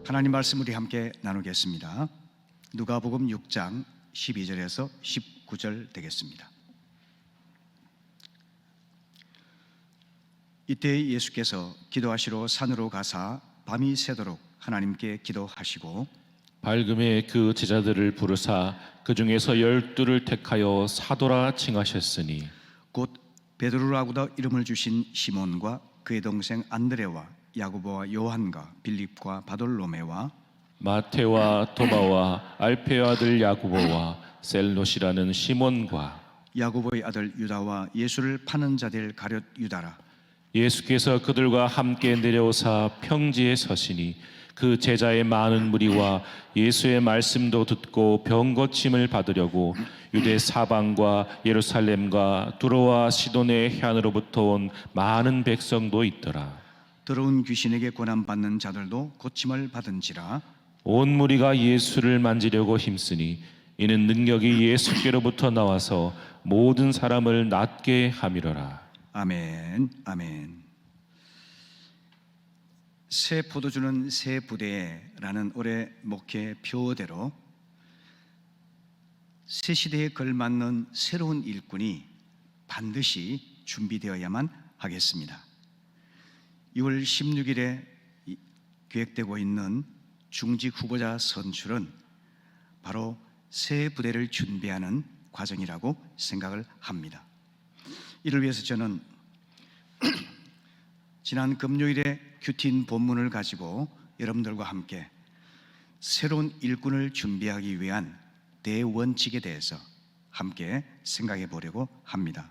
하나님 말씀 우리 함께 나누겠습니다. 누가복음 6장 12절에서 19절 되겠습니다. 이때 예수께서 기도하시러 산으로 가사 밤이 새도록 하나님께 기도하시고 밝음에 그 제자들을 부르사 그 중에서 12를 택하여 사도라 칭하셨으니 곧 베드로라고도 이름을 주신 시몬과 그의 동생 안드레와 야고보와 요한과 빌립과 바돌로메와 마테와 도마와 알페의 아들 야고보와 셀롯이라는 시몬과 야고보의 아들 유다와 예수를 파는 자들 가룟 유다라. 예수께서 그들과 함께 내려오사 평지에 서시니 그 제자의 많은 무리와 예수의 말씀도 듣고 병 고침을 받으려고 유대 사방과 예루살렘과 두로와 시돈의 해안으로부터 온 많은 백성도 있더라. 더러운 귀신에게 고난받는 자들도 고침을 받은지라. 온 무리가 예수를 만지려고 힘쓰니 이는 능력이 예수께로부터 나와서 모든 사람을 낫게 함이로라. 아멘, 아멘. 새 포도주는 새 부대라는 올해 목회 표어대로 새 시대에 걸맞는 새로운 일꾼이 반드시 준비되어야만 하겠습니다. 6월 16일에 계획되고 있는 중직 후보자 선출은 바로 새 부대를 준비하는 과정이라고 생각을 합니다. 이를 위해서 저는 지난 금요일에 큐틴 본문을 가지고 여러분들과 함께 새로운 일꾼을 준비하기 위한 대원칙에 대해서 함께 생각해 보려고 합니다.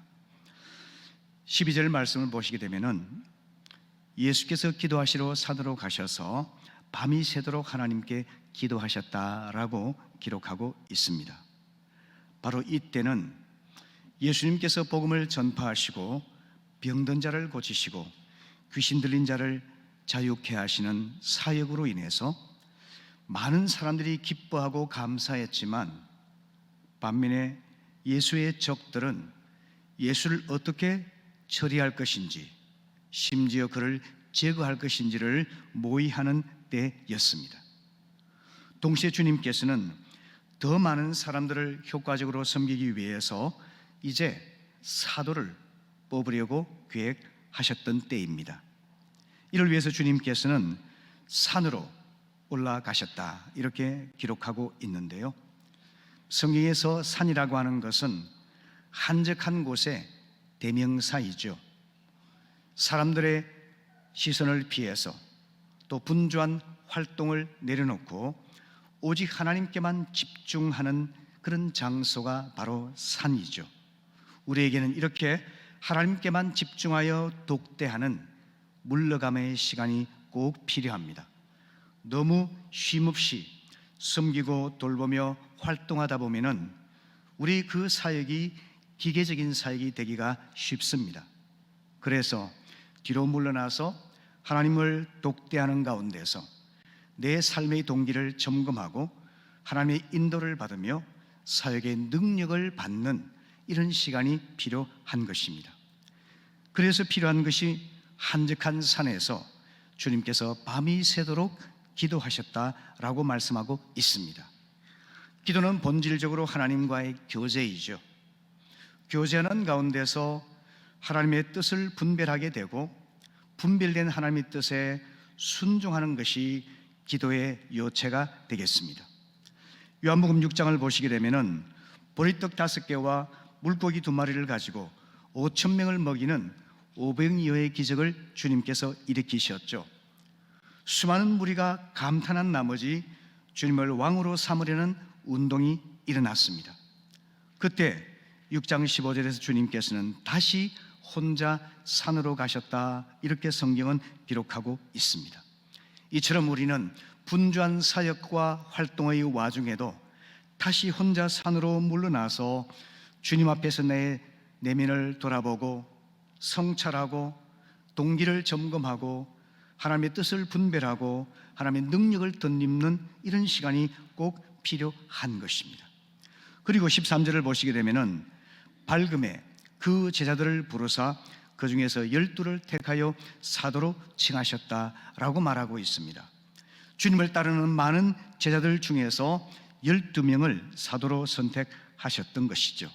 12절 말씀을 보시게 되면은 예수께서 기도하시러 산으로 가셔서 밤이 새도록 하나님께 기도하셨다라고 기록하고 있습니다. 바로 이때는 예수님께서 복음을 전파하시고 병든 자를 고치시고 귀신 들린 자를 자유케 하시는 사역으로 인해서 많은 사람들이 기뻐하고 감사했지만 반면에 예수의 적들은 예수를 어떻게 처리할 것인지 심지어 그를 제거할 것인지를 모의하는 때였습니다. 동시에 주님께서는 더 많은 사람들을 효과적으로 섬기기 위해서 이제 사도를 뽑으려고 계획하셨던 때입니다. 이를 위해서 주님께서는 산으로 올라가셨다 이렇게 기록하고 있는데요, 성경에서 산이라고 하는 것은 한적한 곳의 대명사이죠. 사람들의 시선을 피해서 또 분주한 활동을 내려놓고 오직 하나님께만 집중하는 그런 장소가 바로 산이죠. 우리에게는 이렇게 하나님께만 집중하여 독대하는 물러감의 시간이 꼭 필요합니다. 너무 쉼없이 섬기고 돌보며 활동하다 보면은 우리 그 사역이 기계적인 사역이 되기가 쉽습니다. 그래서 뒤로 물러나서 하나님을 독대하는 가운데서 내 삶의 동기를 점검하고 하나님의 인도를 받으며 사역의 능력을 받는 이런 시간이 필요한 것입니다. 그래서 필요한 것이 한적한 산에서 주님께서 밤이 새도록 기도하셨다라고 말씀하고 있습니다. 기도는 본질적으로 하나님과의 교제이죠. 교제하는 가운데서 하나님의 뜻을 분별하게 되고 분별된 하나님의 뜻에 순종하는 것이 기도의 요체가 되겠습니다. 요한복음 6장을 보시게 되면은 보리떡 5개와 물고기 2마리를 가지고 5,000명을 먹이는 500여의 기적을 주님께서 일으키셨죠. 수많은 무리가 감탄한 나머지 주님을 왕으로 삼으려는 운동이 일어났습니다. 그때 6장 15절에서 주님께서는 다시 혼자 산으로 가셨다 이렇게 성경은 기록하고 있습니다. 이처럼 우리는 분주한 사역과 활동의 와중에도 다시 혼자 산으로 물러나서 주님 앞에서 내 내면을 돌아보고 성찰하고 동기를 점검하고 하나님의 뜻을 분별하고 하나님의 능력을 덧입는 이런 시간이 꼭 필요한 것입니다. 그리고 13절을 보시게 되면은 밝음에 그 제자들을 부르사 그 중에서 12를 택하여 사도로 칭하셨다라고 말하고 있습니다. 주님을 따르는 많은 제자들 중에서 12명을 사도로 선택하셨던 것이죠.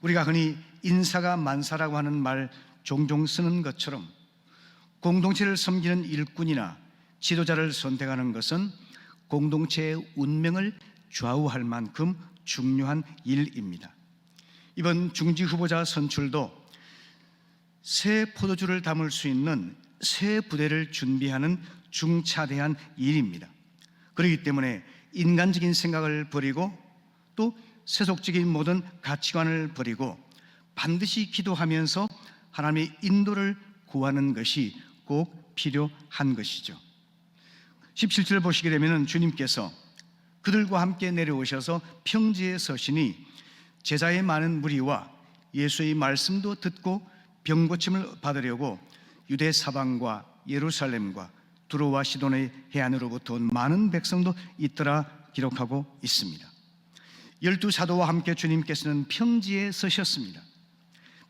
우리가 흔히 인사가 만사라고 하는 말 종종 쓰는 것처럼 공동체를 섬기는 일꾼이나 지도자를 선택하는 것은 공동체의 운명을 좌우할 만큼 중요한 일입니다. 이번 중지 후보자 선출도 새 포도주를 담을 수 있는 새 부대를 준비하는 중차대한 일입니다. 그렇기 때문에 인간적인 생각을 버리고 또 세속적인 모든 가치관을 버리고 반드시 기도하면서 하나님의 인도를 구하는 것이 꼭 필요한 것이죠. 17절 보시게 되면 주님께서 그들과 함께 내려오셔서 평지에 서시니 제자의 많은 무리와 예수의 말씀도 듣고 병 고침을 받으려고 유대 사방과 예루살렘과 두로와 시돈의 해안으로부터 온 많은 백성도 있더라 기록하고 있습니다. 12사도와 함께 주님께서는 평지에 서셨습니다.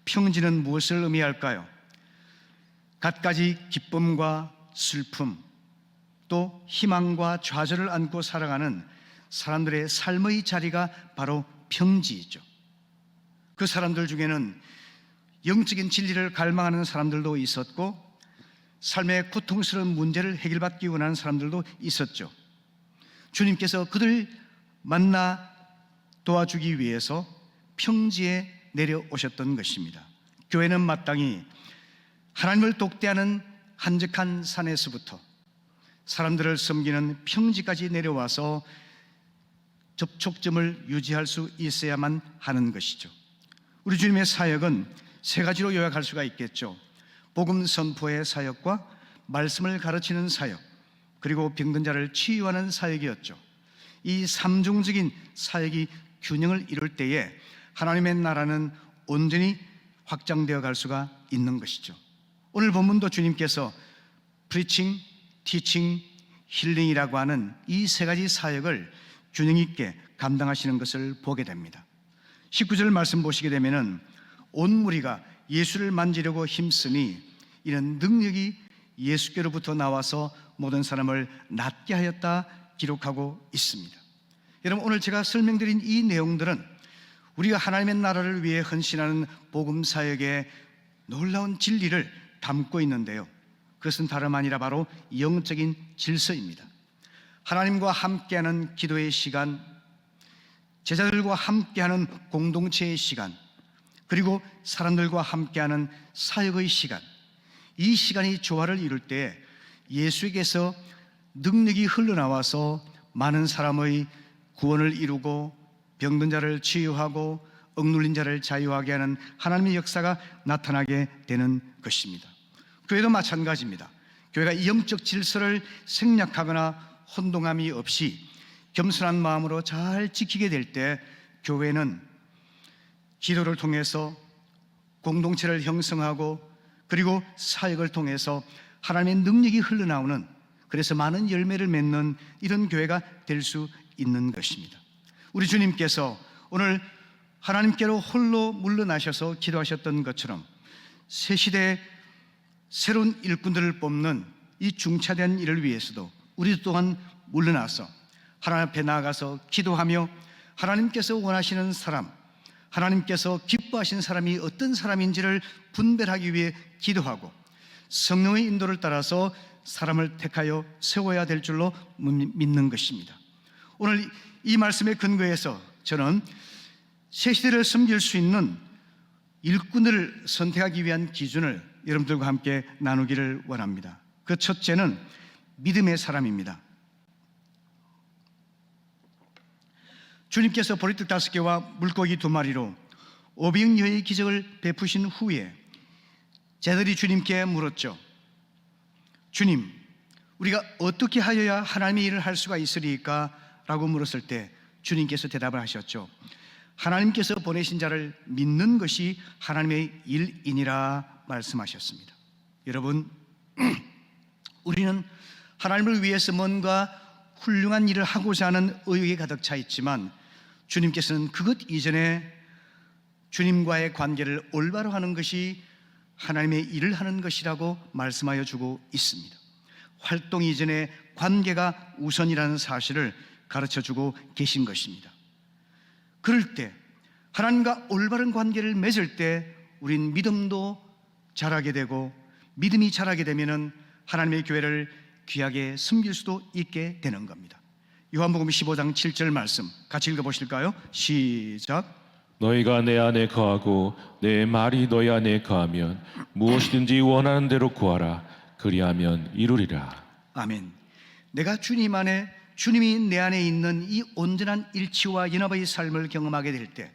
평지는 무엇을 의미할까요? 갖가지 기쁨과 슬픔, 또 희망과 좌절을 안고 살아가는 사람들의 삶의 자리가 바로 평지이죠. 그 사람들 중에는 영적인 진리를 갈망하는 사람들도 있었고 삶의 고통스러운 문제를 해결받기 원하는 사람들도 있었죠. 주님께서 그들 만나 도와주기 위해서 평지에 내려오셨던 것입니다. 교회는 마땅히 하나님을 독대하는 한적한 산에서부터 사람들을 섬기는 평지까지 내려와서 접촉점을 유지할 수 있어야만 하는 것이죠. 우리 주님의 사역은 세 가지로 요약할 수가 있겠죠. 복음 선포의 사역과 말씀을 가르치는 사역, 그리고 병든 자를 치유하는 사역이었죠. 이 삼중적인 사역이 균형을 이룰 때에 하나님의 나라는 온전히 확장되어 갈 수가 있는 것이죠. 오늘 본문도 주님께서 프리칭, 티칭, 힐링이라고 하는 이 세 가지 사역을 균형 있게 감당하시는 것을 보게 됩니다. 19절 말씀 보시게 되면은 온 무리가 예수를 만지려고 힘쓰니 이는 능력이 예수께로부터 나와서 모든 사람을 낫게 하였다 기록하고 있습니다. 여러분, 오늘 제가 설명드린 이 내용들은 우리가 하나님의 나라를 위해 헌신하는 복음 사역의 놀라운 진리를 담고 있는데요, 그것은 다름 아니라 바로 영적인 질서입니다. 하나님과 함께하는 기도의 시간, 제자들과 함께하는 공동체의 시간, 그리고 사람들과 함께하는 사역의 시간, 이 시간이 조화를 이룰 때 예수에게서 능력이 흘러나와서 많은 사람의 구원을 이루고 병든 자를 치유하고 억눌린 자를 자유하게 하는 하나님의 역사가 나타나게 되는 것입니다. 교회도 마찬가지입니다. 교회가 영적 질서를 생략하거나 혼동함이 없이 겸손한 마음으로 잘 지키게 될 때 교회는 기도를 통해서 공동체를 형성하고 그리고 사역을 통해서 하나님의 능력이 흘러나오는, 그래서 많은 열매를 맺는 이런 교회가 될 수 있는 것입니다. 우리 주님께서 오늘 하나님께로 홀로 물러나셔서 기도하셨던 것처럼 새 시대의 새로운 일꾼들을 뽑는 이 중차대한 일을 위해서도 우리 또한 물러나서 하나님 앞에 나아가서 기도하며 하나님께서 원하시는 사람, 하나님께서 기뻐하시는 사람이 어떤 사람인지를 분별하기 위해 기도하고 성령의 인도를 따라서 사람을 택하여 세워야 될 줄로 믿는 것입니다. 오늘 이 말씀에 근거해서 저는 새 시대를 섬길 수 있는 일꾼들을 선택하기 위한 기준을 여러분들과 함께 나누기를 원합니다. 그 첫째는 믿음의 사람입니다. 주님께서 보리떡 5개와 물고기 2마리로 500여의 기적을 베푸신 후에 제자들이 주님께 물었죠. 주님, 우리가 어떻게 하여야 하나님의 일을 할 수가 있으리까? 라고 물었을 때 주님께서 대답을 하셨죠. 하나님께서 보내신 자를 믿는 것이 하나님의 일이니라 말씀하셨습니다. 여러분, 우리는 하나님을 위해서 뭔가 훌륭한 일을 하고자 하는 의욕이 가득 차 있지만 주님께서는 그것 이전에 주님과의 관계를 올바로 하는 것이 하나님의 일을 하는 것이라고 말씀하여 주고 있습니다. 활동 이전의 관계가 우선이라는 사실을 가르쳐주고 계신 것입니다. 그럴 때 하나님과 올바른 관계를 맺을 때 우린 믿음도 자라게 되고, 믿음이 자라게 되면 하나님의 교회를 귀하게 섬길 수도 있게 되는 겁니다. 요한복음 15장 7절 말씀 같이 읽어보실까요? 시작. 너희가 내 안에 거하고 내 말이 너희 안에 거하면 무엇이든지 원하는 대로 구하라. 그리하면 이루리라. 아멘. 내가 주님 안에, 주님이 내 안에 있는 이 온전한 일치와 연합의 삶을 경험하게 될 때,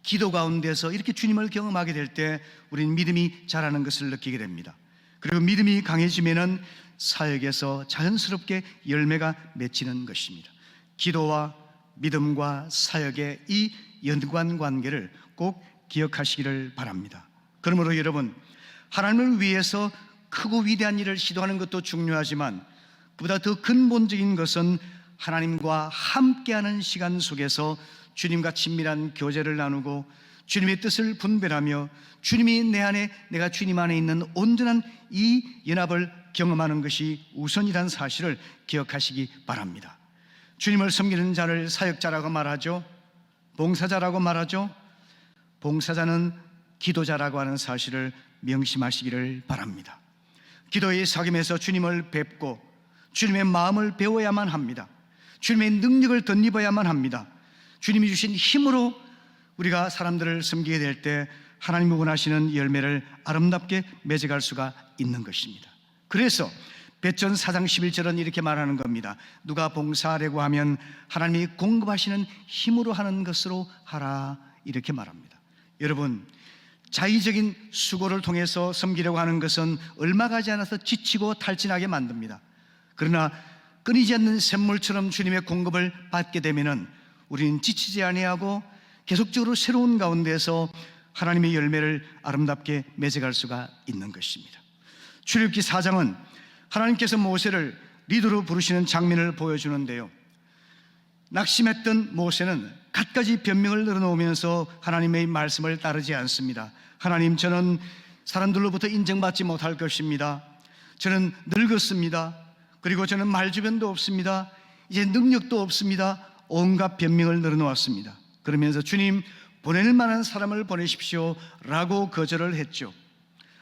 기도 가운데서 이렇게 주님을 경험하게 될 때 우리는 믿음이 자라는 것을 느끼게 됩니다. 그리고 믿음이 강해지면은 사역에서 자연스럽게 열매가 맺히는 것입니다. 기도와 믿음과 사역의 이 연관 관계를 꼭 기억하시기를 바랍니다. 그러므로 여러분, 하나님을 위해서 크고 위대한 일을 시도하는 것도 중요하지만 그보다 더 근본적인 것은 하나님과 함께하는 시간 속에서 주님과 친밀한 교제를 나누고 주님의 뜻을 분별하며 주님이 내 안에, 내가 주님 안에 있는 온전한 이 연합을 경험하는 것이 우선이라는 사실을 기억하시기 바랍니다. 주님을 섬기는 자를 사역자라고 말하죠. 봉사자라고 말하죠. 봉사자는 기도자라고 하는 사실을 명심하시기를 바랍니다. 기도의 사귐에서 주님을 뵙고 주님의 마음을 배워야만 합니다. 주님의 능력을 덧입어야만 합니다. 주님이 주신 힘으로 우리가 사람들을 섬기게 될 때 하나님이 원하시는 열매를 아름답게 맺어갈 수가 있는 것입니다. 그래서 베전 4장 11절은 이렇게 말하는 겁니다. 누가 봉사하려고 하면 하나님이 공급하시는 힘으로 하는 것으로 하라, 이렇게 말합니다. 여러분, 자의적인 수고를 통해서 섬기려고 하는 것은 얼마 가지 않아서 지치고 탈진하게 만듭니다. 그러나 끊이지 않는 샘물처럼 주님의 공급을 받게 되면은 우리는 지치지 아니하고 계속적으로 새로운 가운데서 하나님의 열매를 아름답게 맺어갈 수가 있는 것입니다. 출애굽기 4장은 하나님께서 모세를 리더로 부르시는 장면을 보여주는데요, 낙심했던 모세는 갖가지 변명을 늘어놓으면서 하나님의 말씀을 따르지 않습니다. 하나님, 저는 사람들로부터 인정받지 못할 것입니다. 저는 늙었습니다. 그리고 저는 말주변도 없습니다. 이제 능력도 없습니다. 온갖 변명을 늘어놓았습니다. 그러면서 주님, 보낼 만한 사람을 보내십시오 라고 거절을 했죠.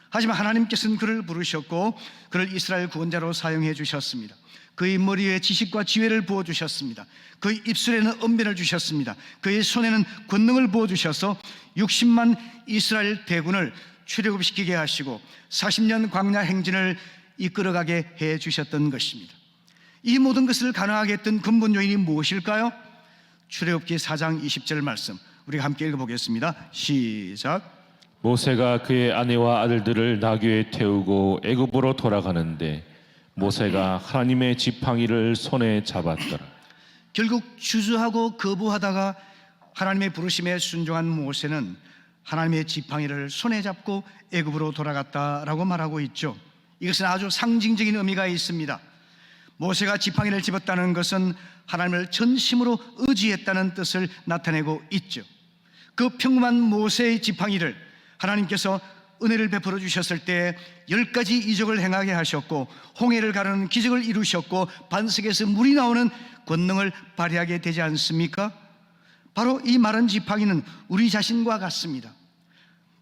하지만 하나님께서는 그를 부르셨고 그를 이스라엘 구원자로 사용해 주셨습니다. 그의 머리에 지식과 지혜를 부어주셨습니다. 그의 입술에는 언변을 주셨습니다. 그의 손에는 권능을 부어주셔서 60만 이스라엘 대군을 출애굽시키게 하시고 40년 광야 행진을 이끌어가게 해 주셨던 것입니다. 이 모든 것을 가능하게 했던 근본 요인이 무엇일까요? 출애굽기 4장 20절 말씀 우리가 함께 읽어보겠습니다. 시작. 모세가 그의 아내와 아들들을 나귀에 태우고 애굽으로 돌아가는데 모세가 하나님의 지팡이를 손에 잡았더라. 결국 주저하고 거부하다가 하나님의 부르심에 순종한 모세는 하나님의 지팡이를 손에 잡고 애굽으로 돌아갔다라고 말하고 있죠. 이것은 아주 상징적인 의미가 있습니다. 모세가 지팡이를 집었다는 것은 하나님을 전심으로 의지했다는 뜻을 나타내고 있죠. 그 평범한 모세의 지팡이를 하나님께서 은혜를 베풀어 주셨을 때 10가지 이적을 행하게 하셨고 홍해를 가르는 기적을 이루셨고 반석에서 물이 나오는 권능을 발휘하게 되지 않습니까? 바로 이 마른 지팡이는 우리 자신과 같습니다.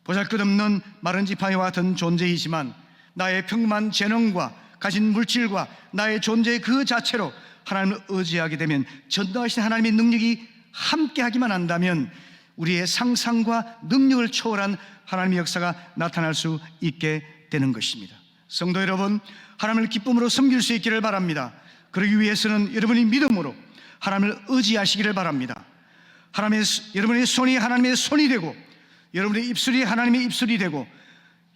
보잘것없는 마른 지팡이와 같은 존재이지만 나의 평범한 재능과 가진 물질과 나의 존재 그 자체로 하나님을 의지하게 되면, 전능하신 하나님의 능력이 함께하기만 한다면 우리의 상상과 능력을 초월한 하나님의 역사가 나타날 수 있게 되는 것입니다. 성도 여러분, 하나님을 기쁨으로 섬길 수 있기를 바랍니다. 그러기 위해서는 여러분이 믿음으로 하나님을 의지하시기를 바랍니다. 여러분의 손이 하나님의 손이 되고 여러분의 입술이 하나님의 입술이 되고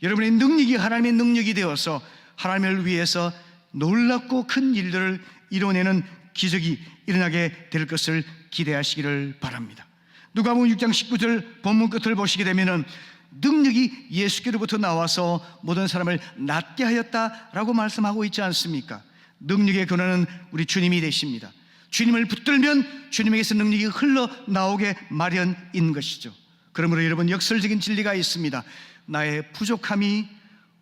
여러분의 능력이 하나님의 능력이 되어서 하나님을 위해서 놀랍고 큰 일들을 이뤄내는 기적이 일어나게 될 것을 기대하시기를 바랍니다. 누가복음 6장 19절 본문 끝을 보시게 되면은 능력이 예수께로부터 나와서 모든 사람을 낫게 하였다라고 말씀하고 있지 않습니까? 능력의 근원은 우리 주님이 되십니다. 주님을 붙들면 주님에게서 능력이 흘러나오게 마련인 것이죠. 그러므로 여러분, 역설적인 진리가 있습니다. 나의 부족함이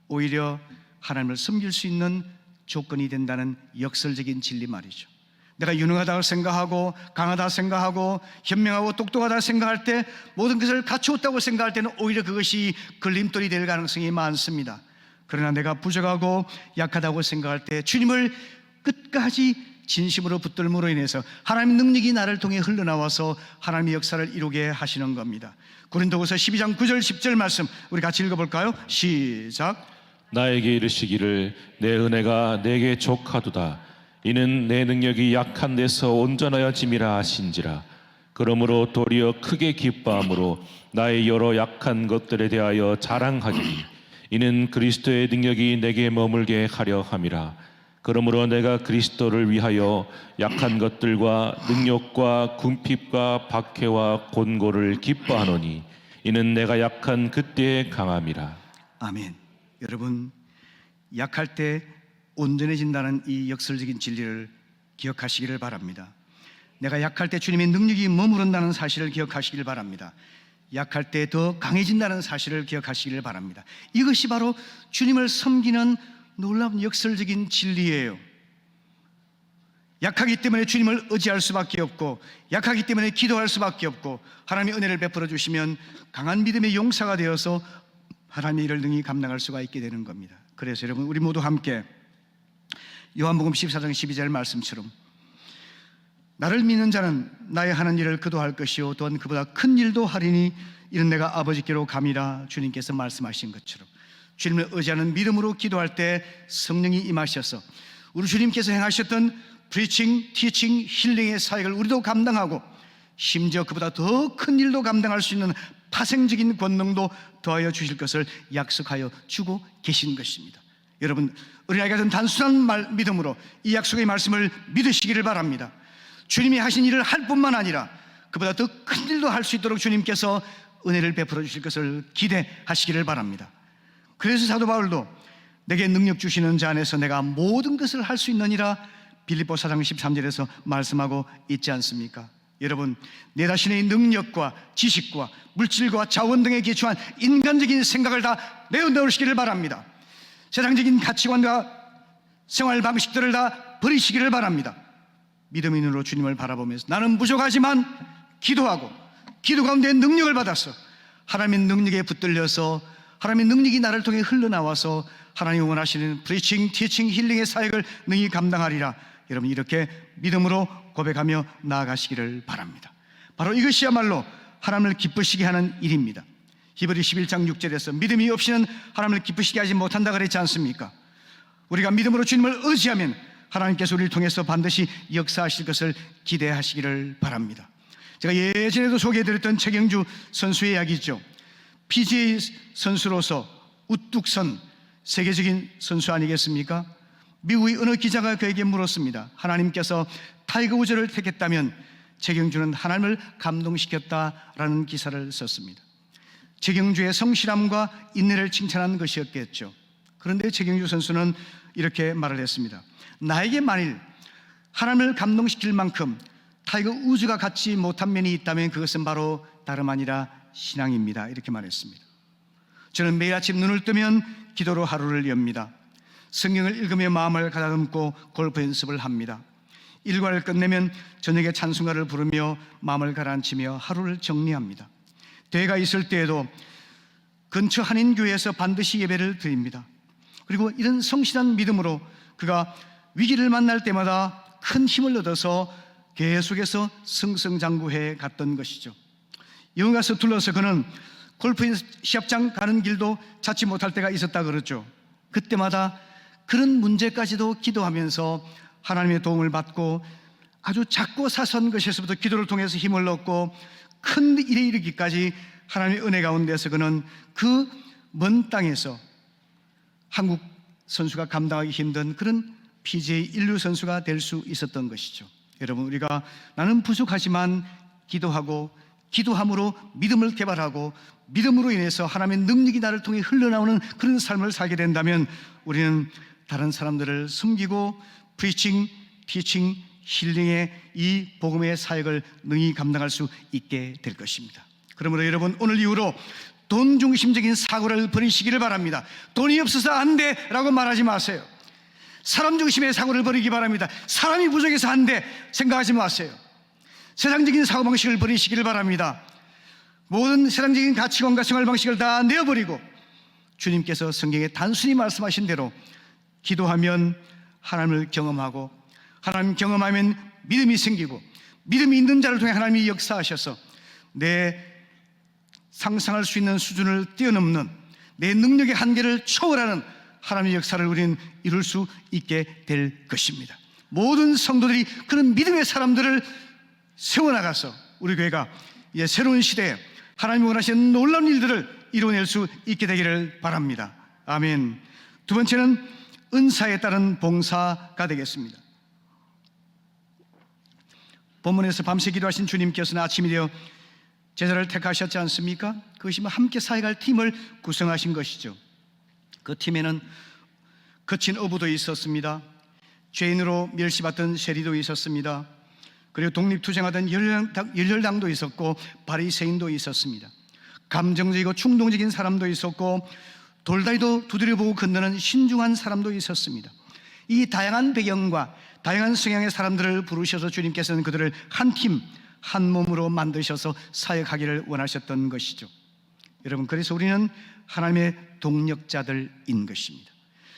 오히려 하나님을 섬길 수 있는 조건이 된다는 역설적인 진리 말이죠. 내가 유능하다고 생각하고 강하다 생각하고 현명하고 똑똑하다 생각할 때 모든 것을 갖추었다고 생각할 때는 오히려 그것이 걸림돌이 될 가능성이 많습니다. 그러나 내가 부족하고 약하다고 생각할 때 주님을 끝까지 진심으로 붙들므로 인해서 하나님의 능력이 나를 통해 흘러나와서 하나님의 역사를 이루게 하시는 겁니다. 고린도후서 12장 9절 10절 말씀 우리 같이 읽어볼까요? 시작. 나에게 이르시기를 내 은혜가 내게 족하도다. 이는 내 능력이 약한 데서 온전하여짐이라 하신지라. 그러므로 도리어 크게 기뻐함으로 나의 여러 약한 것들에 대하여 자랑하리니 이는 그리스도의 능력이 내게 머물게 하려 함이라. 그러므로 내가 그리스도를 위하여 약한 것들과 능력과 궁핍과 박해와 곤고를 기뻐하노니 이는 내가 약한 그때의 강함이라. 아멘. 여러분, 약할 때 온전해진다는 이 역설적인 진리를 기억하시기를 바랍니다. 내가 약할 때 주님의 능력이 머무른다는 사실을 기억하시기를 바랍니다. 약할 때 더 강해진다는 사실을 기억하시기를 바랍니다. 이것이 바로 주님을 섬기는 놀라운 역설적인 진리예요. 약하기 때문에 주님을 의지할 수밖에 없고, 약하기 때문에 기도할 수밖에 없고, 하나님의 은혜를 베풀어 주시면 강한 믿음의 용사가 되어서 하나님의 일을 능히 감당할 수가 있게 되는 겁니다. 그래서 여러분, 우리 모두 함께 요한복음 14장 12절 말씀처럼 나를 믿는 자는 나의 하는 일을 그도 할 것이요 또한 그보다 큰 일도 하리니 이는 내가 아버지께로 감이라 주님께서 말씀하신 것처럼 주님을 의지하는 믿음으로 기도할 때 성령이 임하셔서 우리 주님께서 행하셨던 프리칭, 티칭, 힐링의 사역을 우리도 감당하고 심지어 그보다 더 큰 일도 감당할 수 있는 파생적인 권능도 더하여 주실 것을 약속하여 주고 계신 것입니다. 여러분, 어린아이 같은 단순한 믿음으로 이 약속의 말씀을 믿으시기를 바랍니다. 주님이 하신 일을 할 뿐만 아니라 그보다 더 큰 일도 할 수 있도록 주님께서 은혜를 베풀어 주실 것을 기대하시기를 바랍니다. 그래서 사도 바울도 내게 능력 주시는 자 안에서 내가 모든 것을 할 수 있느니라 빌립보 4장 13절에서 말씀하고 있지 않습니까? 여러분, 내 자신의 능력과 지식과 물질과 자원 등에 기초한 인간적인 생각을 다 내어놓으시기를 바랍니다. 세상적인 가치관과 생활 방식들을 다 버리시기를 바랍니다. 믿음의 눈으로 주님을 바라보면서 나는 부족하지만 기도하고 기도 가운데 능력을 받아서 하나님의 능력에 붙들려서 하나님의 능력이 나를 통해 흘러나와서 하나님이 원하시는 프리칭, 티칭, 힐링의 사역을 능히 감당하리라. 여러분, 이렇게 믿음으로 고백하며 나아가시기를 바랍니다. 바로 이것이야말로 하나님을 기쁘시게 하는 일입니다. 히브리 11장 6절에서 믿음이 없이는 하나님을 기쁘시게 하지 못한다 그랬지 않습니까? 우리가 믿음으로 주님을 의지하면 하나님께서 우리를 통해서 반드시 역사하실 것을 기대하시기를 바랍니다. 제가 예전에도 소개해드렸던 최경주 선수의 이야기죠. PGA 선수로서 우뚝 선 세계적인 선수 아니겠습니까? 미국의 어느 기자가 그에게 물었습니다. 하나님께서 타이거 우즈를 택했다면 최경주는 하나님을 감동시켰다라는 기사를 썼습니다. 최경주의 성실함과 인내를 칭찬한 것이었겠죠. 그런데 최경주 선수는 이렇게 말을 했습니다. 나에게 만일 하나님을 감동시킬 만큼 타이거 우즈가 갖지 못한 면이 있다면 그것은 바로 다름 아니라 신앙입니다. 이렇게 말했습니다. 저는 매일 아침 눈을 뜨면 기도로 하루를 엽니다. 성경을 읽으며 마음을 가다듬고 골프 연습을 합니다. 일과를 끝내면 저녁에 찬송가를 부르며 마음을 가라앉히며 하루를 정리합니다. 대회가 있을 때에도 근처 한인교회에서 반드시 예배를 드립니다. 그리고 이런 성실한 믿음으로 그가 위기를 만날 때마다 큰 힘을 얻어서 계속해서 승승장구해 갔던 것이죠. 영화 가서 둘러서 그는 골프 시합장 가는 길도 찾지 못할 때가 있었다 그러죠. 그때마다 그런 문제까지도 기도하면서 하나님의 도움을 받고 아주 작고 사소한 것에서부터 기도를 통해서 힘을 얻고 큰 일에 이르기까지 하나님의 은혜 가운데서 그는 그 먼 땅에서 한국 선수가 감당하기 힘든 그런 PGA 인류 선수가 될 수 있었던 것이죠. 여러분, 우리가 나는 부족하지만 기도하고 기도함으로 믿음을 개발하고 믿음으로 인해서 하나님의 능력이 나를 통해 흘러나오는 그런 삶을 살게 된다면 우리는 다른 사람들을 섬기고 프리칭, 티칭, 힐링의 이 복음의 사역을 능히 감당할 수 있게 될 것입니다. 그러므로 여러분, 오늘 이후로 돈 중심적인 사고를 버리시기를 바랍니다. 돈이 없어서 안 돼 라고 말하지 마세요. 사람 중심의 사고를 버리기 바랍니다. 사람이 부족해서 안 돼 생각하지 마세요. 세상적인 사고방식을 버리시기를 바랍니다. 모든 세상적인 가치관과 생활방식을 다 내어버리고 주님께서 성경에 단순히 말씀하신 대로 기도하면 하나님을 경험하고, 하나님 경험하면 믿음이 생기고, 믿음이 있는 자를 통해 하나님이 역사하셔서 내 상상할 수 있는 수준을 뛰어넘는, 내 능력의 한계를 초월하는 하나님의 역사를 우리는 이룰 수 있게 될 것입니다. 모든 성도들이 그런 믿음의 사람들을 세워나가서 우리 교회가 이제 새로운 시대에 하나님이 원하시는 놀라운 일들을 이뤄낼 수 있게 되기를 바랍니다. 아멘. 두 번째는 은사에 따른 봉사가 되겠습니다. 본문에서 밤새 기도하신 주님께서는 아침이 되어 제자를 택하셨지 않습니까? 그것이 함께 사역할 팀을 구성하신 것이죠. 그 팀에는 거친 어부도 있었습니다. 죄인으로 멸시받던 세리도 있었습니다. 그리고 독립투쟁하던 열혈당도 있었고 바리새인도 있었습니다. 감정적이고 충동적인 사람도 있었고 돌다리도 두드려보고 건너는 신중한 사람도 있었습니다. 이 다양한 배경과 다양한 성향의 사람들을 부르셔서 주님께서는 그들을 한 팀, 한 몸으로 만드셔서 사역하기를 원하셨던 것이죠. 여러분, 그래서 우리는 하나님의 동력자들인 것입니다.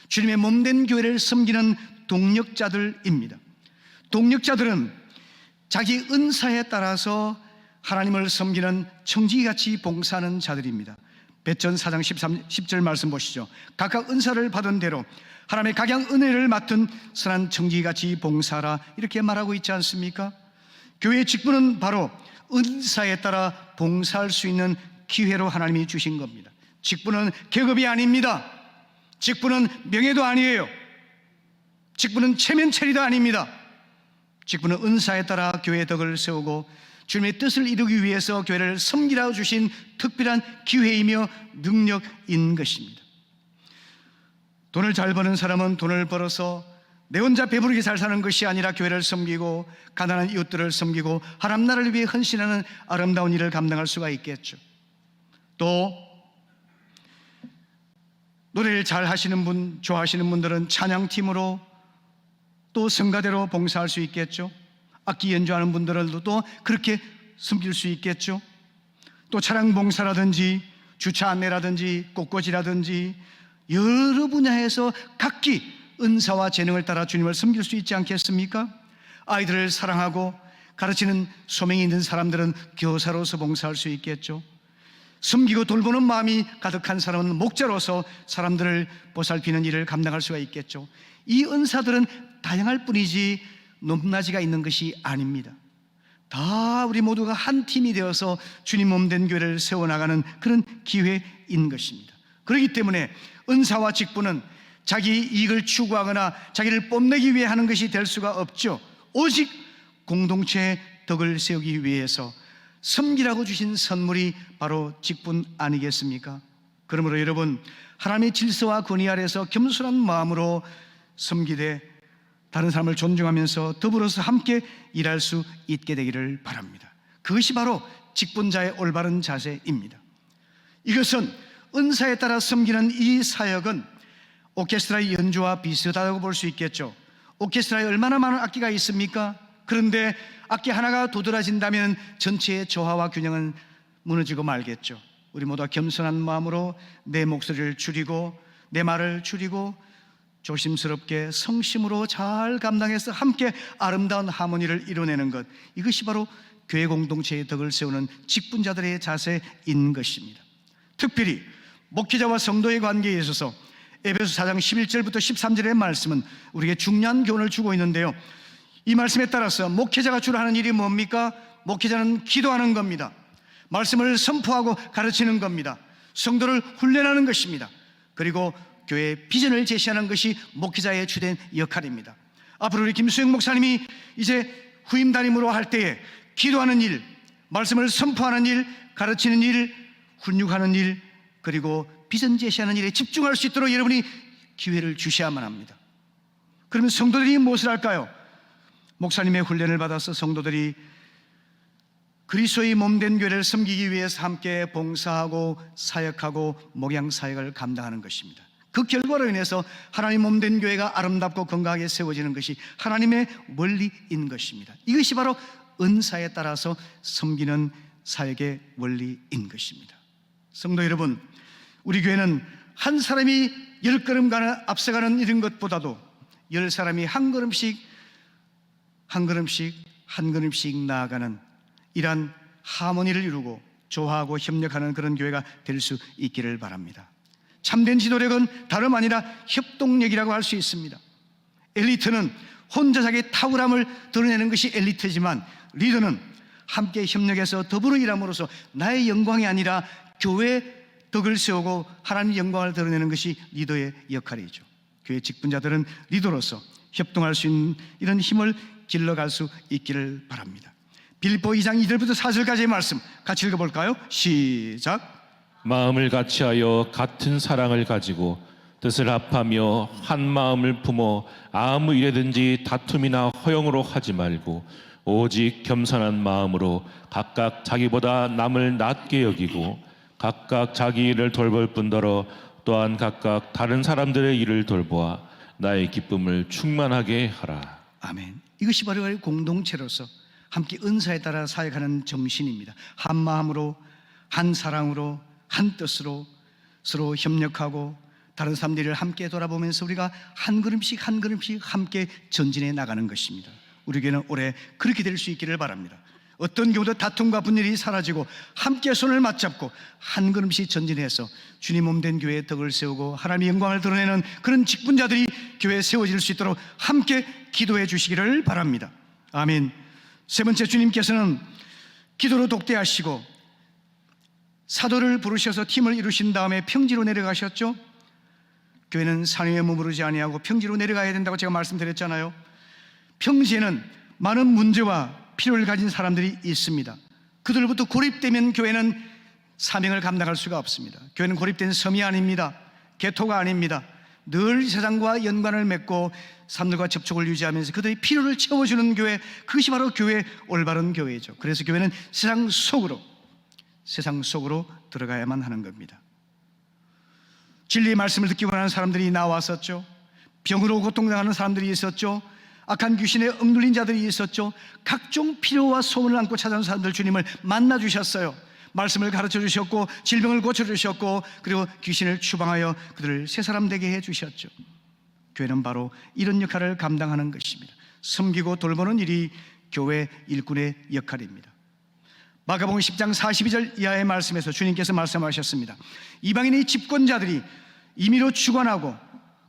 주님의 몸된 교회를 섬기는 동력자들입니다. 동력자들은 자기 은사에 따라서 하나님을 섬기는 청지기같이 봉사하는 자들입니다. 베전 4장 10절 말씀 보시죠. 각각 은사를 받은 대로 하나님의 각양 은혜를 맡은 선한 청지기같이 봉사하라, 이렇게 말하고 있지 않습니까? 교회의 직분은 바로 은사에 따라 봉사할 수 있는 기회로 하나님이 주신 겁니다. 직분은 계급이 아닙니다. 직분은 명예도 아니에요. 직분은 체면체리도 아닙니다. 직분은 은사에 따라 교회의 덕을 세우고 주님의 뜻을 이루기 위해서 교회를 섬기라 주신 특별한 기회이며 능력인 것입니다. 돈을 잘 버는 사람은 돈을 벌어서 내 혼자 배부르게 잘 사는 것이 아니라 교회를 섬기고 가난한 이웃들을 섬기고 하나님 나라를 위해 헌신하는 아름다운 일을 감당할 수가 있겠죠. 또 노래를 잘 하시는 분, 좋아하시는 분들은 찬양팀으로 또 성가대로 봉사할 수 있겠죠. 악기 연주하는 분들도 또 그렇게 섬길 수 있겠죠. 또 차량 봉사라든지 주차 안내라든지 꽃꽂이라든지 여러 분야에서 각기 은사와 재능을 따라 주님을 섬길 수 있지 않겠습니까? 아이들을 사랑하고 가르치는 소명이 있는 사람들은 교사로서 봉사할 수 있겠죠. 섬기고 돌보는 마음이 가득한 사람은 목자로서 사람들을 보살피는 일을 감당할 수가 있겠죠. 이 은사들은 다양할 뿐이지 높낮이가 있는 것이 아닙니다. 다 우리 모두가 한 팀이 되어서 주님 몸된 교회를 세워나가는 그런 기회인 것입니다. 그렇기 때문에 은사와 직분은 자기 이익을 추구하거나 자기를 뽐내기 위해 하는 것이 될 수가 없죠. 오직 공동체의 덕을 세우기 위해서 섬기라고 주신 선물이 바로 직분 아니겠습니까? 그러므로 여러분, 하나님의 질서와 권위 아래서 겸손한 마음으로 섬기되 다른 사람을 존중하면서 더불어서 함께 일할 수 있게 되기를 바랍니다. 그것이 바로 직분자의 올바른 자세입니다. 이것은 은사에 따라 섬기는 이 사역은 오케스트라의 연주와 비슷하다고 볼 수 있겠죠. 오케스트라에 얼마나 많은 악기가 있습니까? 그런데 악기 하나가 도드라진다면 전체의 조화와 균형은 무너지고 말겠죠. 우리 모두가 겸손한 마음으로 내 목소리를 줄이고 내 말을 줄이고 조심스럽게 성심으로 잘 감당해서 함께 아름다운 하모니를 이뤄내는 것, 이것이 바로 교회 공동체의 덕을 세우는 직분자들의 자세인 것입니다. 특별히 목회자와 성도의 관계에 있어서 에베소 4장 11절부터 13절의 말씀은 우리에게 중요한 교훈을 주고 있는데요, 이 말씀에 따라서 목회자가 주로 하는 일이 뭡니까? 목회자는 기도하는 겁니다. 말씀을 선포하고 가르치는 겁니다. 성도를 훈련하는 것입니다. 그리고 교회의 비전을 제시하는 것이 목회자의 주된 역할입니다. 앞으로 우리 김수영 목사님이 이제 후임 담임으로 할 때에 기도하는 일, 말씀을 선포하는 일, 가르치는 일, 훈육하는 일, 그리고 비전 제시하는 일에 집중할 수 있도록 여러분이 기회를 주셔야만 합니다. 그러면 성도들이 무엇을 할까요? 목사님의 훈련을 받아서 성도들이 그리스도의 몸된 교회를 섬기기 위해서 함께 봉사하고 사역하고 목양 사역을 감당하는 것입니다. 그 결과로 인해서 하나님 몸된 교회가 아름답고 건강하게 세워지는 것이 하나님의 원리인 것입니다. 이것이 바로 은사에 따라서 섬기는 사역의 원리인 것입니다. 성도 여러분, 우리 교회는 한 사람이 10걸음 앞서가는 이런 것보다도 10사람이 한 걸음씩 나아가는 이러한 하모니를 이루고 조화하고 협력하는 그런 교회가 될 수 있기를 바랍니다. 참된 지도력은 다름 아니라 협동력이라고 할 수 있습니다. 엘리트는 혼자 자기의 탁월함을 드러내는 것이 엘리트지만 리더는 함께 협력해서 더불어 일함으로써 나의 영광이 아니라 교회의 덕을 세우고 하나님의 영광을 드러내는 것이 리더의 역할이죠. 교회 직분자들은 리더로서 협동할 수 있는 이런 힘을 길러갈 수 있기를 바랍니다. 빌립보 2장 2절부터 4절까지의 말씀 같이 읽어볼까요? 시작. 마음을 같이하여 같은 사랑을 가지고 뜻을 합하며 한 마음을 품어 아무 일에든지 다툼이나 허용으로 하지 말고 오직 겸손한 마음으로 각각 자기보다 남을 낮게 여기고 각각 자기 일을 돌볼 뿐더러 또한 각각 다른 사람들의 일을 돌보아 나의 기쁨을 충만하게 하라. 아멘. 이것이 바로 공동체로서 함께 은사에 따라 사역하는 정신입니다. 한 마음으로, 한 사랑으로, 한 뜻으로 서로 협력하고 다른 사람들을 함께 돌아보면서 우리가 한 걸음씩 함께 전진해 나가는 것입니다. 우리 교회는 올해 그렇게 될 수 있기를 바랍니다. 어떤 경우도 다툼과 분열이 사라지고 함께 손을 맞잡고 한 걸음씩 전진해서 주님 몸된 교회의 덕을 세우고 하나님의 영광을 드러내는 그런 직분자들이 교회에 세워질 수 있도록 함께 기도해 주시기를 바랍니다. 아멘. 세 번째, 주님께서는 기도로 독대하시고 사도를 부르셔서 팀을 이루신 다음에 평지로 내려가셨죠. 교회는 산 위에 머무르지 아니하고 평지로 내려가야 된다고 제가 말씀드렸잖아요. 평지에는 많은 문제와 필요를 가진 사람들이 있습니다. 그들로부터 고립되면 교회는 사명을 감당할 수가 없습니다. 교회는 고립된 섬이 아닙니다. 개토가 아닙니다. 늘 세상과 연관을 맺고 사람들과 접촉을 유지하면서 그들의 필요를 채워주는 교회, 그것이 바로 교회의 올바른 교회죠. 그래서 교회는 세상 속으로 들어가야만 하는 겁니다. 진리의 말씀을 듣기 원하는 사람들이 나왔었죠. 병으로 고통당하는 사람들이 있었죠. 악한 귀신에 억눌린 자들이 있었죠. 각종 필요와 소원을 안고 찾아온 사람들 주님을 만나 주셨어요. 말씀을 가르쳐 주셨고 질병을 고쳐 주셨고 그리고 귀신을 추방하여 그들을 새 사람 되게 해 주셨죠. 교회는 바로 이런 역할을 감당하는 것입니다. 섬기고 돌보는 일이 교회 일꾼의 역할입니다. 마가복음 10장 42절 이하의 말씀에서 주님께서 말씀하셨습니다. 이방인의 집권자들이 임의로 주관하고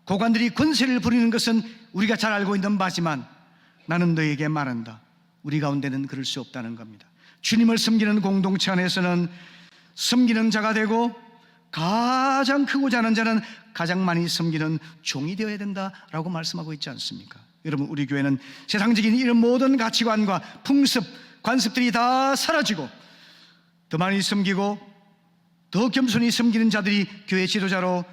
고관들이 권세를 부리는 것은 우리가 잘 알고 있는 바지만 나는 너에게 말한다. 우리 가운데는 그럴 수 없다는 겁니다. 주님을 섬기는 공동체 안에서는 섬기는 자가 되고 가장 크고자 하는 자는 가장 많이 섬기는 종이 되어야 된다라고 말씀하고 있지 않습니까? 여러분, 우리 교회는 세상적인 이런 모든 가치관과 풍습, 관습들이 다 사라지고 더 많이 섬기고 더 겸손히 섬기는 자들이 교회 지도자로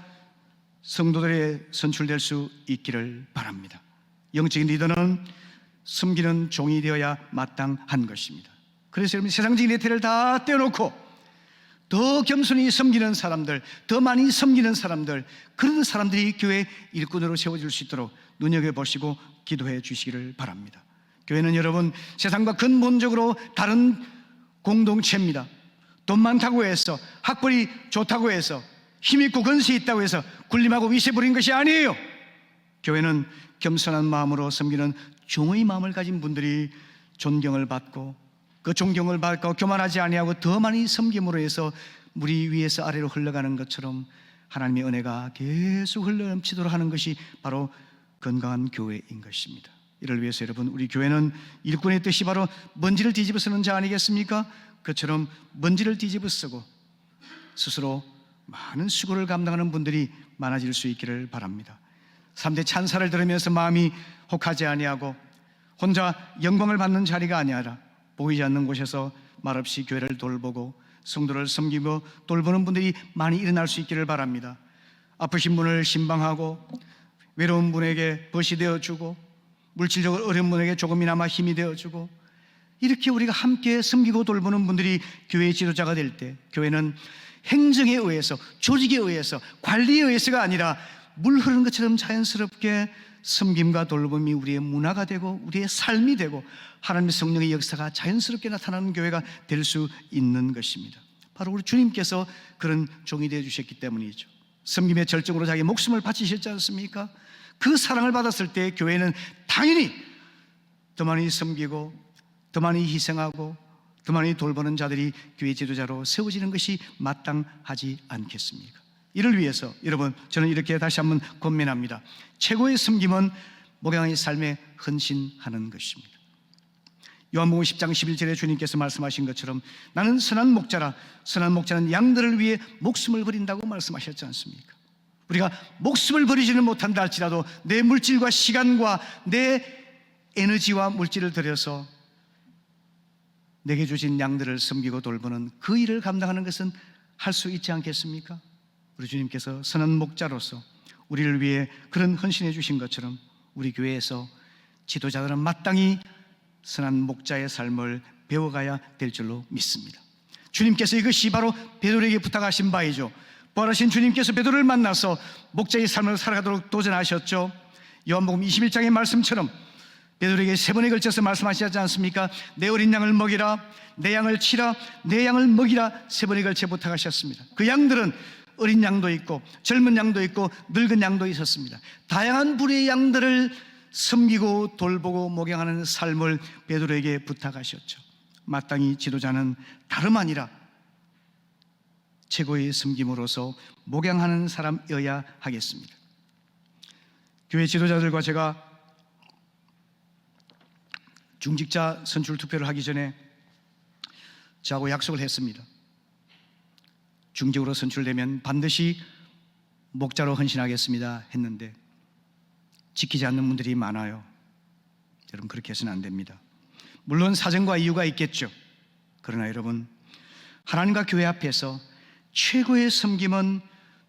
성도들에 선출될 수 있기를 바랍니다. 영적인 리더는 섬기는 종이 되어야 마땅한 것입니다. 그래서 여러분, 세상적인 혜택을 다 떼어놓고 더 겸손히 섬기는 사람들, 더 많이 섬기는 사람들, 그런 사람들이 교회 일꾼으로 세워질 수 있도록 눈여겨보시고 기도해 주시기를 바랍니다. 교회는 여러분, 세상과 근본적으로 다른 공동체입니다. 돈 많다고 해서, 학벌이 좋다고 해서, 힘있고 건세 있다고 해서 군림하고 위세 부린 것이 아니에요. 교회는 겸손한 마음으로 섬기는 종의 마음을 가진 분들이 존경을 받고 그 존경을 받고 교만하지 아니하고 더 많이 섬김으로 해서 물이 위에서 아래로 흘러가는 것처럼 하나님의 은혜가 계속 흘러넘치도록 하는 것이 바로 건강한 교회인 것입니다. 이를 위해서 여러분, 우리 교회는 일꾼의 뜻이 바로 먼지를 뒤집어 쓰는 자 아니겠습니까? 그처럼 먼지를 뒤집어 쓰고 스스로 많은 수고를 감당하는 분들이 많아질 수 있기를 바랍니다. 3대 찬사를 들으면서 마음이 혹하지 아니하고 혼자 영광을 받는 자리가 아니라 보이지 않는 곳에서 말없이 교회를 돌보고 성도를 섬기고 돌보는 분들이 많이 일어날 수 있기를 바랍니다. 아프신 분을 신방하고 외로운 분에게 벗이 되어주고 물질적으로 어려운 분에게 조금이나마 힘이 되어주고 이렇게 우리가 함께 섬기고 돌보는 분들이 교회의 지도자가 될 때 교회는 행정에 의해서, 조직에 의해서, 관리에 의해서가 아니라 물 흐르는 것처럼 자연스럽게 섬김과 돌봄이 우리의 문화가 되고 우리의 삶이 되고 하나님의 성령의 역사가 자연스럽게 나타나는 교회가 될 수 있는 것입니다. 바로 우리 주님께서 그런 종이 되어 주셨기 때문이죠. 섬김의 절정으로 자기 목숨을 바치셨지 않습니까? 그 사랑을 받았을 때 교회는 당연히 더 많이 섬기고 더 많이 희생하고 더 많이 돌보는 자들이 교회 지도자로 세워지는 것이 마땅하지 않겠습니까? 이를 위해서 여러분, 저는 이렇게 다시 한번 권면합니다. 최고의 섬김은 목양의 삶에 헌신하는 것입니다. 요한복음 10장 11절에 주님께서 말씀하신 것처럼 나는 선한 목자라, 선한 목자는 양들을 위해 목숨을 버린다고 말씀하셨지 않습니까? 우리가 목숨을 버리지는 못한다 할지라도 내 물질과 시간과 내 에너지와 물질을 들여서 내게 주신 양들을 섬기고 돌보는 그 일을 감당하는 것은 할 수 있지 않겠습니까? 우리 주님께서 선한 목자로서 우리를 위해 그런 헌신해 주신 것처럼 우리 교회에서 지도자들은 마땅히 선한 목자의 삶을 배워가야 될 줄로 믿습니다. 주님께서 이것이 바로 베드로에게 부탁하신 바이죠. 부활하신 주님께서 베드로를 만나서 목자의 삶을 살아가도록 도전하셨죠. 요한복음 21장의 말씀처럼 베드로에게 3번에 걸쳐서 말씀하시지 않습니까? 내 어린 양을 먹이라, 내 양을 치라, 내 양을 먹이라 3번에 걸쳐 부탁하셨습니다. 그 양들은 어린 양도 있고 젊은 양도 있고 늙은 양도 있었습니다. 다양한 부류의 양들을 섬기고 돌보고 목양하는 삶을 베드로에게 부탁하셨죠. 마땅히 지도자는 다름 아니라 최고의 섬김으로서 목양하는 사람이어야 하겠습니다. 교회 지도자들과 제가 중직자 선출 투표를 하기 전에 저하고 약속을 했습니다. 중직으로 선출되면 반드시 목자로 헌신하겠습니다 했는데 지키지 않는 분들이 많아요. 여러분, 그렇게 해서는 안 됩니다. 물론 사정과 이유가 있겠죠. 그러나 여러분, 하나님과 교회 앞에서 최고의 섬김은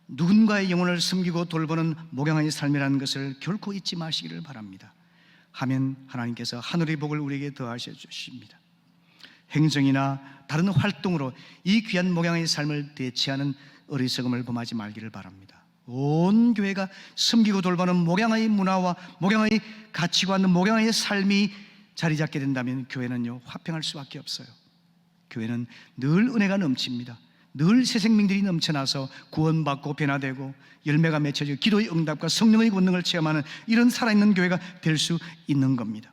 누군가의 영혼을 섬기고 돌보는 목양의 삶이라는 것을 결코 잊지 마시기를 바랍니다. 하면 하나님께서 하늘의 복을 우리에게 더하셔 주십니다. 행정이나 다른 활동으로 이 귀한 목양의 삶을 대체하는 어리석음을 범하지 말기를 바랍니다. 온 교회가 섬기고 돌보는 목양의 문화와 목양의 가치관과 목양의 삶이 자리 잡게 된다면 교회는요, 화평할 수밖에 없어요. 교회는 늘 은혜가 넘칩니다. 늘 새 생명들이 넘쳐나서 구원받고 변화되고 열매가 맺혀지고 기도의 응답과 성령의 권능을 체험하는 이런 살아있는 교회가 될 수 있는 겁니다.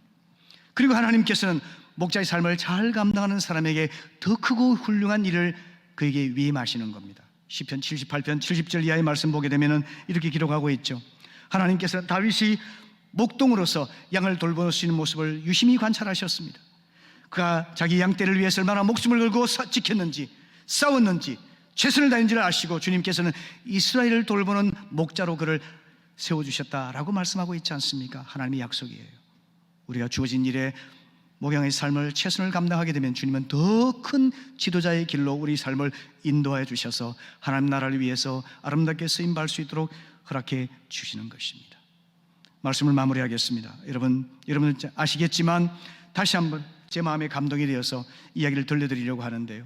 그리고 하나님께서는 목자의 삶을 잘 감당하는 사람에게 더 크고 훌륭한 일을 그에게 위임하시는 겁니다. 시편 78편 70절 이하의 말씀 보게 되면 이렇게 기록하고 있죠. 하나님께서는 다윗이 목동으로서 양을 돌보시는 모습을 유심히 관찰하셨습니다. 그가 자기 양떼를 위해서 얼마나 목숨을 걸고 지켰는지, 싸웠는지, 최선을 다했는지를 아시고 주님께서는 이스라엘을 돌보는 목자로 그를 세워주셨다라고 말씀하고 있지 않습니까? 하나님의 약속이에요. 우리가 주어진 일에 목양의 삶을 최선을 감당하게 되면 주님은 더 큰 지도자의 길로 우리 삶을 인도하여 주셔서 하나님 나라를 위해서 아름답게 쓰임받을 수 있도록 허락해 주시는 것입니다. 말씀을 마무리하겠습니다. 여러분 아시겠지만 다시 한번 제 마음에 감동이 되어서 이야기를 들려드리려고 하는데요.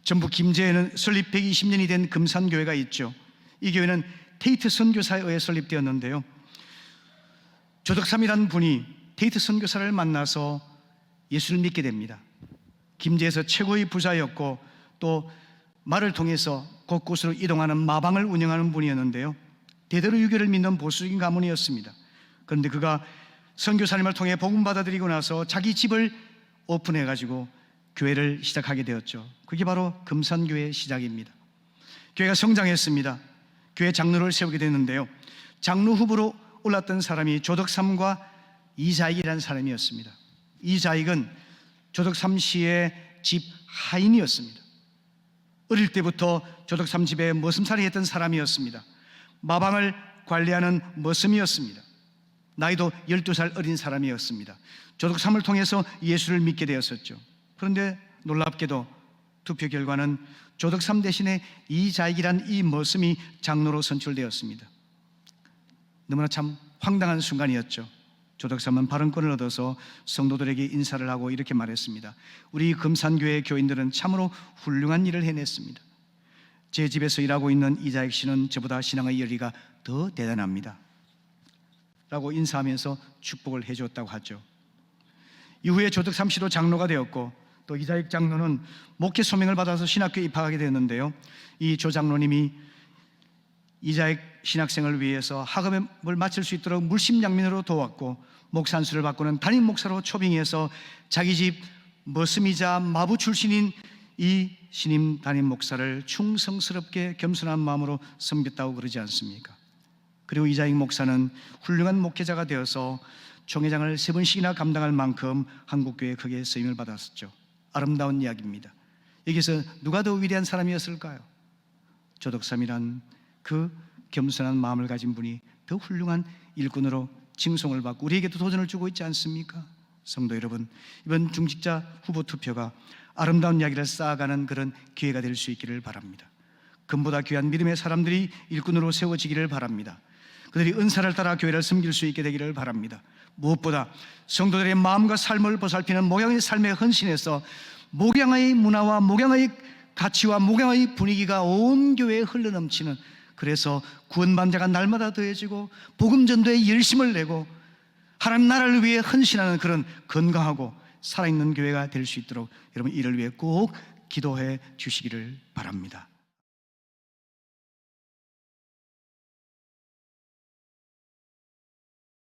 전북 김제에는 설립 120년이 된 금산교회가 있죠. 이 교회는 테이트 선교사에 의해 설립되었는데요. 조덕삼이라는 분이 테이트 선교사를 만나서 예수를 믿게 됩니다. 김제에서 최고의 부자였고 또 말을 통해서 곳곳으로 이동하는 마방을 운영하는 분이었는데요. 대대로 유교를 믿는 보수적인 가문이었습니다. 그런데 그가 선교사님을 통해 복음 받아들이고 나서 자기 집을 오픈해가지고 교회를 시작하게 되었죠. 그게 바로 금산교회의 시작입니다. 교회가 성장했습니다. 교회 장로를 세우게 됐는데요. 장로 후보로 올랐던 사람이 조덕삼과 이자익이라는 사람이었습니다. 이자익은 조덕삼 씨의 집 하인이었습니다. 어릴 때부터 조덕삼 집에 머슴살이 했던 사람이었습니다. 마방을 관리하는 머슴이었습니다. 나이도 12살 어린 사람이었습니다. 조덕삼을 통해서 예수를 믿게 되었었죠. 그런데 놀랍게도 투표 결과는 조덕삼 대신에 이자익이란 이 머슴이 장로로 선출되었습니다. 너무나 참 황당한 순간이었죠. 조덕삼은 발언권을 얻어서 성도들에게 인사를 하고 이렇게 말했습니다. 우리 금산교회 교인들은 참으로 훌륭한 일을 해냈습니다. 제 집에서 일하고 있는 이자익 씨는 저보다 신앙의 열의가 더 대단합니다 라고 인사하면서 축복을 해주었다고 하죠. 이후에 조덕 3시로 장로가 되었고 또 이자익 장로는 목회 소명을 받아서 신학교에 입학하게 되었는데요, 이 조 장로님이 이자익 신학생을 위해서 학업을 마칠 수 있도록 물심양면으로 도왔고, 목사 안수를 받고는 담임 목사로 초빙해서 자기 집 머슴이자 마부 출신인 이 신임 담임 목사를 충성스럽게 겸손한 마음으로 섬겼다고 그러지 않습니까? 그리고 이자익 목사는 훌륭한 목회자가 되어서 총회장을 3번씩이나 감당할 만큼 한국교회에 크게 쓰임을 받았었죠. 아름다운 이야기입니다. 여기서 누가 더 위대한 사람이었을까요? 조덕삼이란 그 겸손한 마음을 가진 분이 더 훌륭한 일꾼으로 칭송을 받고 우리에게도 도전을 주고 있지 않습니까? 성도 여러분, 이번 중직자 후보 투표가 아름다운 이야기를 쌓아가는 그런 기회가 될 수 있기를 바랍니다. 금보다 귀한 믿음의 사람들이 일꾼으로 세워지기를 바랍니다. 그들이 은사를 따라 교회를 섬길 수 있게 되기를 바랍니다. 무엇보다 성도들의 마음과 삶을 보살피는 목양의 삶에 헌신해서 목양의 문화와 목양의 가치와 목양의 분위기가 온 교회에 흘러넘치는, 그래서 구원받은 자가 날마다 더해지고 복음 전도에 열심을 내고 하나님 나라를 위해 헌신하는 그런 건강하고 살아있는 교회가 될 수 있도록 여러분 이를 위해 꼭 기도해 주시기를 바랍니다.